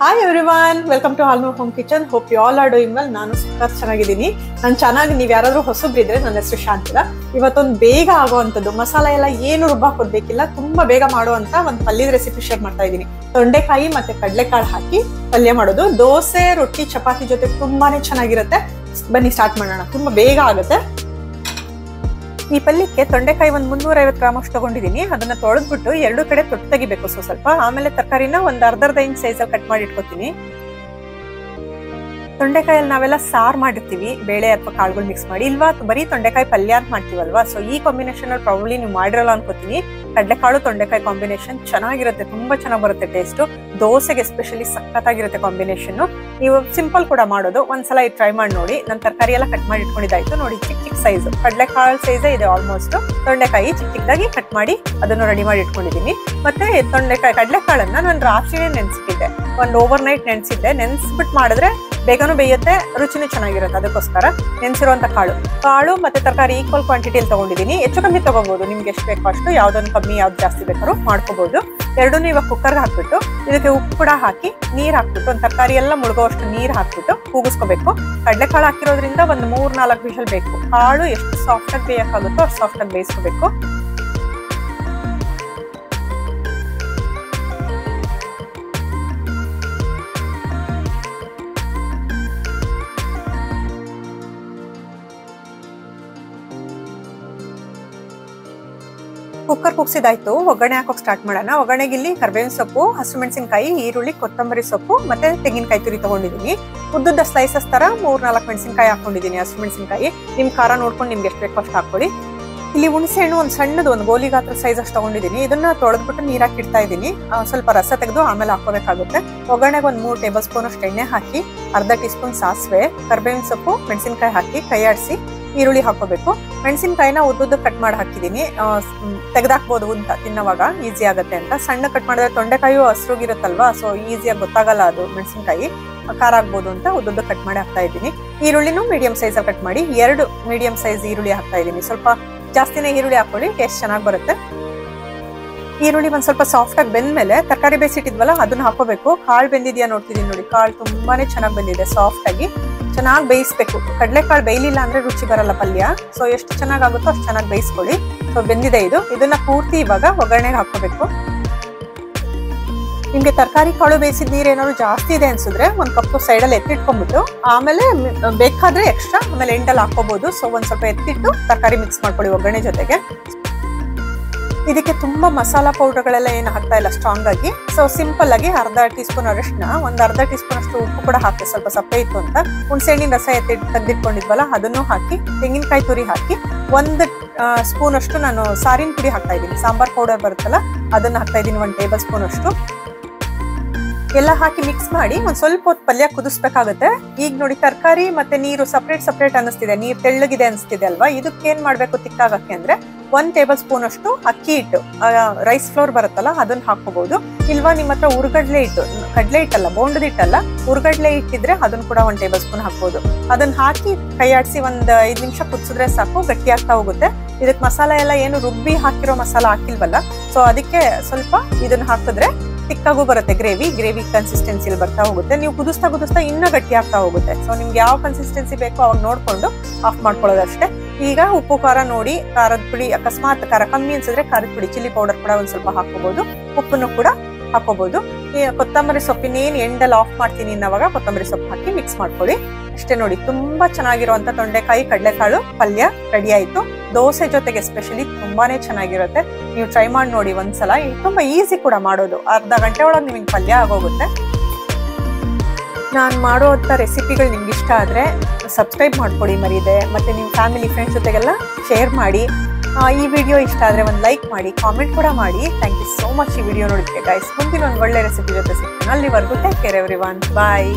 Hi everyone, welcome to Alnoor home kitchen. Hope you all are doing well. ನಾನು ಚೆನ್ನಾಗಿದ್ದೀನಿ. ನೀವು ಯಾರಾದ್ರೂ ಹೊಸಬ್ರಿದ್ರೆ ನನ್ನ ಹೆಸರು ಶಾಂತಿಲ. ಇವತ್ತೊಂದು ಬೇಗ ಆಗುವಂಥದ್ದು ಮಸಾಲ ಎಲ್ಲ ಏನು ರುಬ್ಬಾಕೋದ್ ಬೇಕಿಲ್ಲ, ತುಂಬಾ ಬೇಗ ಮಾಡುವಂತ ಒಂದು ಪಲ್ಯದ ರೆಸಿಪಿ ಶೇರ್ ಮಾಡ್ತಾ ಇದ್ದೀನಿ. ತೊಂಡೆಕಾಯಿ ಮತ್ತೆ ಕಡಲೆಕಾಳು ಹಾಕಿ ಪಲ್ಯ ಮಾಡೋದು ದೋಸೆ, ರೊಟ್ಟಿ, ಚಪಾತಿ ಜೊತೆ ತುಂಬಾನೇ ಚೆನ್ನಾಗಿರುತ್ತೆ. ಬನ್ನಿ ಸ್ಟಾರ್ಟ್ ಮಾಡೋಣ. ತುಂಬಾ ಬೇಗ ಆಗುತ್ತೆ. ಈ ಪಲ್ಯಕ್ಕೆ ತೊಂಡೆಕಾಯಿ ಒಂದು 350 ಗ್ರಾಮ್ ಅಷ್ಟು ತಗೊಂಡಿದ್ದೀನಿ. ಅದನ್ನ ತೊಳೆದ್ಬಿಟ್ಟು ಎರಡು ಕಡೆ ತೊಟ್ಟು ತೆಗಿಬೇಕು ಸ್ವಲ್ಪ. ಆಮೇಲೆ ತರಕಾರಿನ ಒಂದು ಅರ್ಧ ಇಂಚ್ ಸೈಜ್ ಕಟ್ ಮಾಡಿ ಇಟ್ಕೊತೀನಿ. ತೊಂಡೆಕಾಯಲ್ಲಿ ನಾವೆಲ್ಲ ಸಾರು ಮಾಡಿರ್ತೀವಿ, ಬೇಳೆ ಅಥವಾ ಕಾಳುಗಳು ಮಿಕ್ಸ್ ಮಾಡಿ, ಇಲ್ವಾ ಬರೀ ತೊಂಡೆಕಾಯಿ ಪಲ್ಯ ಅಂತ ಮಾಡ್ತೀವಲ್ವಾ. ಸೊ ಈ ಕಾಂಬಿನೇಷನ್ ಅಲ್ಲಿ ಪ್ರಾಬ್ಲಿ ನೀವು ಮಾಡಿರಲ್ಲ ಅನ್ಕೋತೀನಿ. ಕಡಲೆಕಾಳು ತೊಂಡೆಕಾಯಿ ಕಾಂಬಿನೇಷನ್ ಚೆನ್ನಾಗಿರುತ್ತೆ, ತುಂಬಾ ಚೆನ್ನಾಗಿ ಬರುತ್ತೆ ಟೇಸ್ಟ್. ದೋಸೆಗೆ ಎಸ್ಪೆಷಲಿ ಸಖತ್ತಾಗಿರುತ್ತೆ ಕಾಂಬಿನೇಷನ್. ನೀವು ಸಿಂಪಲ್ ಕೂಡ ಮಾಡೋದು, ಒಂದ್ಸಲ ಟ್ರೈ ಮಾಡಿ ನೋಡಿ. ನಾನು ತರಕಾರಿ ಎಲ್ಲ ಕಟ್ ಮಾಡಿ ಇಟ್ಕೊಂಡಿದ್ದಾಯ್ತು. ನೋಡಿ, ಚಿಕ್ಕ ಚಿಕ್ಕ ಸೈಜ್ ಕಡಲೆಕಾಳು ಸೈಜೇ ಇದೆ ಆಲ್ಮೋಸ್ಟ್. ತೊಂಡೆಕಾಯಿ ಚಿಕ್ಕ ಚಿಕ್ಕದಾಗಿ ಕಟ್ ಮಾಡಿ ಅದನ್ನು ರೆಡಿ ಮಾಡಿ ಇಟ್ಕೊಂಡಿದ್ದೀನಿ. ಮತ್ತೆ ಕಡಲೆಕಾಳನ್ನ ನಾನು ರಾತ್ರಿನೇ ನೆನ್ಸಿಟ್ಟಿದ್ದೆ, ಒಂದು ಓವರ್ ನೈಟ್ ನೆನ್ಸಿದ್ದೆ. ನೆನ್ಸ್ಬಿಟ್ಟು ಮಾಡಿದ್ರೆ ಬೇಗನೂ ಬೇಯುತ್ತೆ, ರುಚಿನೂ ಚೆನ್ನಾಗಿರುತ್ತೆ. ಅದಕ್ಕೋಸ್ಕರ ನೆನ್ಸಿರುವಂತ ಕಾಳು ಮತ್ತೆ ತರಕಾರಿ ಈಕ್ವಲ್ ಕ್ವಾಂಟಿಟಿಯಲ್ಲಿ ತಗೊಂಡಿದ್ದೀನಿ. ಹೆಚ್ಚು ಕಮ್ಮಿ ತಗೋಬಹುದು, ನಿಮ್ಗೆ ಎಷ್ಟು ಬೇಕೋ ಅಷ್ಟು. ಯಾವ್ದೊಂದು ಕಮ್ಮಿ ಯಾವ್ದು ಜಾಸ್ತಿ ಬೇಕಾದ್ರೂ ಮಾಡ್ಕೋಬಹುದು. ಎರಡನ್ನೂ ಇವಾಗ ಕುಕ್ಕರ್ಗೆ ಹಾಕ್ಬಿಟ್ಟು ಇದಕ್ಕೆ ಉಪ್ಪು ಕೂಡ ಹಾಕಿ ನೀರ್ ಹಾಕ್ಬಿಟ್ಟು ಒಂದು ತರಕಾರಿ ಎಲ್ಲ ಮುಳುಗೋವಷ್ಟು ನೀರ್ ಹಾಕ್ಬಿಟ್ಟು ಕೂಗಿಸ್ಕೋಬೇಕು. ಕಡಲೆಕಾಳು ಹಾಕಿರೋದ್ರಿಂದ ಒಂದು 3-4 ವಿಷಲ್ ಬೇಕು. ಕಾಳು ಎಷ್ಟು ಸಾಫ್ಟ್ ಆಗಿ ಬೇಯಕ್ಕಾಗುತ್ತೋ ಅಷ್ಟು ಸಾಫ್ಟ್ ಆಗಿ ಬೇಯಿಸ್ಕೋಬೇಕು. ಕುಕ್ಕರ್ ಕುಗ್ಸಿದಾಯ್ತು, ಒಗ್ಗರಣೆ ಹಾಕೋಕ್ ಸ್ಟಾರ್ಟ್ ಮಾಡೋಣ. ಒಗ್ಗರಣೆಗೆ ಇಲ್ಲಿ ಕರ್ಬೇವಿನ ಸೊಪ್ಪು, ಹಸಿಮೆಣಸಿನಕಾಯಿ, ಈರುಳ್ಳಿ, ಕೊತ್ತಂಬರಿ ಸೊಪ್ಪು ಮತ್ತೆ ತೆಂಗಿನಕಾಯಿ ತುರಿ ತಗೊಂಡಿದ್ದೀನಿ. ಉದ್ದುದ್ದ ಸ್ಲೈಸಸ್ ತರ 3-4 ಮೆಣಸಿನಕಾಯಿ ಹಾಕೊಂಡಿದ್ದೀನಿ. ಹಸಿಮೆಣಸಿನಕಾಯಿ ನಿಮ್ ಖಾರ ನೋಡ್ಕೊಂಡು ನಿಮ್ಗೆ ಎಷ್ಟು ಬೇಕೋ ಅಷ್ಟು ಹಾಕೊಳ್ಳಿ. ಇಲ್ಲಿ ಹುಣಸೆ ಹಣ್ಣು ಒಂದು ಸಣ್ಣದು ಒಂದು ಗೋಲಿ ಗಾತ್ರ ಸೈಜ್ ಅಷ್ಟು ತಗೊಂಡಿದ್ದೀನಿ. ಇದನ್ನ ತೊಳೆದ್ಬಿಟ್ಟು ನೀರ್ ಹಾಕಿ ಇಡ್ತಾ ಇದ್ದೀನಿ. ಸ್ವಲ್ಪ ರಸ ತೆಗೆದು ಆಮೇಲೆ ಹಾಕೋಬೇಕಾಗುತ್ತೆ. ಒಗ್ಗರಣೆಗೆ ಒಂದು 3 ಟೇಬಲ್ ಸ್ಪೂನ್ ಅಷ್ಟು ಎಣ್ಣೆ ಹಾಕಿ, ಅರ್ಧ ಟೀ ಸ್ಪೂನ್ ಸಾಸಿವೆ, ಕರ್ಬೇವಿನ ಸೊಪ್ಪು, ಮೆಣಸಿನಕಾಯಿ ಹಾಕಿ ಕೈ ಆಡಿಸಿ ಈರುಳ್ಳಿ ಹಾಕೋಬೇಕು. ಮೆಣಸಿನಕಾಯಿನ ಉದ್ದುದ್ದ ಕಟ್ ಮಾಡಿ ಹಾಕಿದ್ದೀನಿ. ತೆಗೆದಾಕ್ಬೋದು ಅಂತ ತಿನ್ನೋವಾಗ ಈಸಿ ಆಗುತ್ತೆ ಅಂತ. ಸಣ್ಣ ಕಟ್ ಮಾಡಿದ್ರೆ ತೊಂಡೆಕಾಯಿ ಹಸ್ರುಗಿರುತ್ತಲ್ವಾ, ಸೊ ಈಸಿಯಾಗಿ ಗೊತ್ತಾಗಲ್ಲ ಅದು ಮೆಣಸಿನಕಾಯಿ ಖಾರ ಆಗ್ಬೋದು ಅಂತ ಉದ್ದುದ್ದ ಕಟ್ ಮಾಡಿ ಹಾಕ್ತಾ ಇದ್ದೀನಿ. ಈರುಳ್ಳಿನೂ ಮೀಡಿಯಂ ಸೈಜ್ ಅಲ್ಲಿ ಕಟ್ ಮಾಡಿ 2 ಮೀಡಿಯಂ ಸೈಜ್ ಈರುಳ್ಳಿ ಹಾಕ್ತಾ ಇದ್ದೀನಿ. ಸ್ವಲ್ಪ ಜಾಸ್ತಿನೇ ಈರುಳ್ಳಿ ಹಾಕೊಳ್ಳಿ, ಟೇಸ್ಟ್ ಚೆನ್ನಾಗಿ ಬರುತ್ತೆ. ಈರುಳ್ಳಿ ಒಂದ್ ಸ್ವಲ್ಪ ಸಾಫ್ಟ್ ಆಗಿ ಬೆಂದ್ಮೇಲೆ ತರಕಾರಿ ಬೇಯಿಸಿಟ್ಟಿದ್ವಲ್ಲ ಅದನ್ನ ಹಾಕೋಬೇಕು. ಕಾಳು ಬೆಂದಿದ್ಯಾ ನೋಡ್ತಿದ್ದೀನಿ ನೋಡಿ, ಕಾಳು ತುಂಬಾನೇ ಚೆನ್ನಾಗಿ ಬೆಂದಿದೆ. ಸಾಫ್ಟ್ ಆಗಿ ಚೆನ್ನಾಗಿ ಬೇಯಿಸ್ಬೇಕು. ಕಡಲೆಕಾಳು ಬೇಯಲಿಲ್ಲ ಅಂದ್ರೆ ರುಚಿ ಬರಲ್ಲ ಪಲ್ಯ. ಸೊ ಎಷ್ಟು ಚೆನ್ನಾಗಾಗುತ್ತೋ ಅಷ್ಟು ಚೆನ್ನಾಗಿ ಬೇಯಿಸ್ಕೊಳ್ಳಿ. ಸೊ ಬೆಂದಿದೆ ಇದು. ಇದನ್ನ ಪೂರ್ತಿ ಇವಾಗ ಒಗ್ಗರಣೆಗೆ ಹಾಕೋಬೇಕು. ನಿಮ್ಗೆ ತರಕಾರಿ ಕಾಳು ಬೇಯಿಸಿದ ನೀರು ಏನಾದ್ರು ಜಾಸ್ತಿ ಇದೆ ಅನ್ಸಿದ್ರೆ 1 ಕಪ್ ಸೈಡಲ್ಲಿ ಎತ್ತಿಟ್ಕೊಂಡ್ಬಿಟ್ಟು ಆಮೇಲೆ ಬೇಕಾದ್ರೆ ಎಕ್ಸ್ಟ್ರಾ ಆಮೇಲೆ ಎಂಡಲ್ಲಿ ಹಾಕೋಬಹುದು. ಸೊ ಒಂದ್ ಸ್ವಲ್ಪ ಎತ್ತಿಟ್ಟು ತರಕಾರಿ ಮಿಕ್ಸ್ ಮಾಡ್ಕೊಳ್ಳಿ ಒಗ್ಗರಣೆ ಜೊತೆಗೆ. ಇದಕ್ಕೆ ತುಂಬಾ ಮಸಾಲಾ ಪೌಡರ್ಗಳೆಲ್ಲ ಏನು ಹಾಕ್ತಾ ಇಲ್ಲ ಸ್ಟ್ರಾಂಗ್ ಆಗಿ. ಸೊ ಸಿಂಪಲ್ ಆಗಿ ಅರ್ಧ ಟೀ ಸ್ಪೂನ್ ಅರಿಶಿನ, ಒಂದು ಅರ್ಧ ಟೀ ಸ್ಪೂನ್ ಅಷ್ಟು ಉಪ್ಪು ಕೂಡ ಹಾಕಿ, ಸ್ವಲ್ಪ ಸಪ್ಪೆ ಇತ್ತು ಅಂತ. ಹುಣಸೆಹಣ್ಣಿನ ರಸ ತೆಗೆದಿಟ್ಕೊಂಡಿದ್ವಲ್ಲ ಅದನ್ನು ಹಾಕಿ, ತೆಂಗಿನಕಾಯಿ ತುರಿ ಹಾಕಿ, 1 ಸ್ಪೂನ್ ಅಷ್ಟು ನಾನು ಸಾರಿನ ಪುಡಿ ಹಾಕ್ತಾ ಇದ್ದೀನಿ. ಸಾಂಬಾರ್ ಪೌಡರ್ ಬರುತ್ತಲ್ಲ ಅದನ್ನ ಹಾಕ್ತಾ ಇದ್ದೀನಿ, 1 ಟೇಬಲ್ ಸ್ಪೂನ್ ಅಷ್ಟು. ಎಲ್ಲ ಹಾಕಿ ಮಿಕ್ಸ್ ಮಾಡಿ ಒಂದ್ ಸ್ವಲ್ಪ ಹೊತ್ತು ಪಲ್ಯ ಕುದಿಸ್ಬೇಕಾಗುತ್ತೆ. ಈಗ ನೋಡಿ ತರಕಾರಿ ಮತ್ತೆ ನೀರು ಸಪ್ರೇಟ್ ಅನಿಸ್ತಿದೆ, ನೀರ್ ತೆಳ್ಳಗಿದೆ ಅನಿಸ್ತಿದೆ ಅಲ್ವಾ. ಇದಕ್ಕೆ ಏನ್ ಮಾಡ್ಬೇಕು ತಿಕ್ಕಾಗಕ್ಕೆ ಅಂದ್ರೆ 1 ಟೇಬಲ್ ಸ್ಪೂನ್ ಅಷ್ಟು ಅಕ್ಕಿ ಹಿಟ್ಟು, ರೈಸ್ ಫ್ಲೋರ್ ಬರುತ್ತಲ್ಲ ಅದನ್ನ ಹಾಕೋಬಹುದು. ಇಲ್ವಾ ನಿಮ್ಮ ಹತ್ರ ಉರ್ಗಡ್ಲೆ ಹಿಟ್ಟು, ಕಡ್ಲೆ ಹಿಟ್ಟಲ್ಲ ಬೋಂಡದ ಹಿಟ್ಟಲ್ಲ, ಉರ್ಗಡ್ಲೆ ಹಿಟ್ಟಿದ್ರೆ ಅದನ್ನ ಕೂಡ 1 ಟೇಬಲ್ ಸ್ಪೂನ್ ಹಾಕ್ಬೋದು. ಅದನ್ನ ಹಾಕಿ ಕೈ ಆಡಿಸಿ 1 5 ನಿಮಿಷ ಕುದಿಸಿದ್ರೆ ಸಾಕು, ಗಟ್ಟಿ ಆಗ್ತಾ ಹೋಗುತ್ತೆ. ಇದಕ್ ಮಸಾಲ ಎಲ್ಲ ಏನು ರುಬ್ಬಿ ಹಾಕಿರೋ ಮಸಾಲ ಹಾಕಿಲ್ವಲ್ಲ, ಸೊ ಅದಕ್ಕೆ ಸ್ವಲ್ಪ ಇದನ್ನ ಹಾಕಿದ್ರೆ ತಿಕ್ಕಾಗೂ ಬರುತ್ತೆ. ಗ್ರೇವಿ ಕನ್ಸಿಸ್ಟೆನ್ಸಿಲಿ ಬರ್ತಾ ಹೋಗುತ್ತೆ. ನೀವು ಕುದಿಸ್ತಾ ಇನ್ನೂ ಗಟ್ಟಿ ಆಗ್ತಾ ಹೋಗುತ್ತೆ. ಸೊ ನಿಮ್ಗೆ ಯಾವ ಕನ್ಸಿಸ್ಟೆನ್ಸಿ ಬೇಕೋ ಅವಾಗ ನೋಡ್ಕೊಂಡು ಆಫ್ ಮಾಡ್ಕೊಳ್ಳೋದಷ್ಟೇ. ಈಗ ಉಪ್ಪು ಖಾರ ನೋಡಿ, ಖಾರದ ಪುಡಿ ಅಕಸ್ಮಾತ್ ಖಾರ ಕಮ್ಮಿ ಅನ್ಸಿದ್ರೆ ಖಾರದ ಪುಡಿ, ಚಿಲ್ಲಿ ಪೌಡರ್ ಕೂಡ ಒಂದ್ ಸ್ವಲ್ಪ ಹಾಕೋಬಹುದು, ಉಪ್ಪನ್ನು ಕೂಡ ಹಾಕೋಬಹುದು. ಕೊತ್ತಂಬರಿ ಸೊಪ್ಪಿನೇನು ಎಂಡಲ್ಲಿ ಆಫ್ ಮಾಡ್ತೀನಿ ಅನ್ನೋವಾಗ ಕೊತ್ತಂಬರಿ ಸೊಪ್ಪು ಹಾಕಿ ಮಿಕ್ಸ್ ಮಾಡ್ಕೊಳ್ಳಿ. ಅಷ್ಟೇ ನೋಡಿ, ತುಂಬಾ ಚೆನ್ನಾಗಿರುವಂತ ತೊಂಡೆಕಾಯಿ ಕಡಲೆಕಾಳು ಪಲ್ಯ ರೆಡಿ ಆಯ್ತು. ದೋಸೆ ಜೊತೆಗೆ ಎಸ್ಪೆಷಲಿ ತುಂಬಾನೇ ಚೆನ್ನಾಗಿರುತ್ತೆ. ನೀವು ಟ್ರೈ ಮಾಡಿ ನೋಡಿ ಒಂದ್ಸಲ. ತುಂಬಾ ಈಸಿ ಕೂಡ ಮಾಡೋದು, ಅರ್ಧ ಗಂಟೆ ಒಳಗೆ ನಿಮಗೆ ಪಲ್ಯ ಆಗೋಗುತ್ತೆ. ನಾನು ಮಾಡುವಂಥ ರೆಸಿಪಿಗಳು ನಿಮ್ಗೆ ಇಷ್ಟ ಆದರೆ ಸಬ್ಸ್ಕ್ರೈಬ್ ಮಾಡ್ಕೊಳ್ಳಿ ಮರೀದೆ. ಮತ್ತು ನಿಮ್ಮ ಫ್ಯಾಮಿಲಿ ಫ್ರೆಂಡ್ಸ್ ಜೊತೆಗೆಲ್ಲ ಶೇರ್ ಮಾಡಿ. ಈ ವಿಡಿಯೋ ಇಷ್ಟ ಆದರೆ ಒಂದು ಲೈಕ್ ಮಾಡಿ, ಕಾಮೆಂಟ್ ಕೂಡ ಮಾಡಿ. ಥ್ಯಾಂಕ್ ಯು ಸೋ ಮಚ್ ಈ ವಿಡಿಯೋ ನೋಡಿದ್ದಕ್ಕೆ ಗೈಸ್. ಮುಂದಿನ ಒಂದು ಒಳ್ಳೆ ರೆಸಿಪಿ ಜೊತೆ ಸಿಗ್ತೀನಿ. ಅಲ್ಲಿವರೆಗೂ ಟೇಕ್ ಕೇರ್ ಎವ್ರಿವನ್, ಬಾಯ್.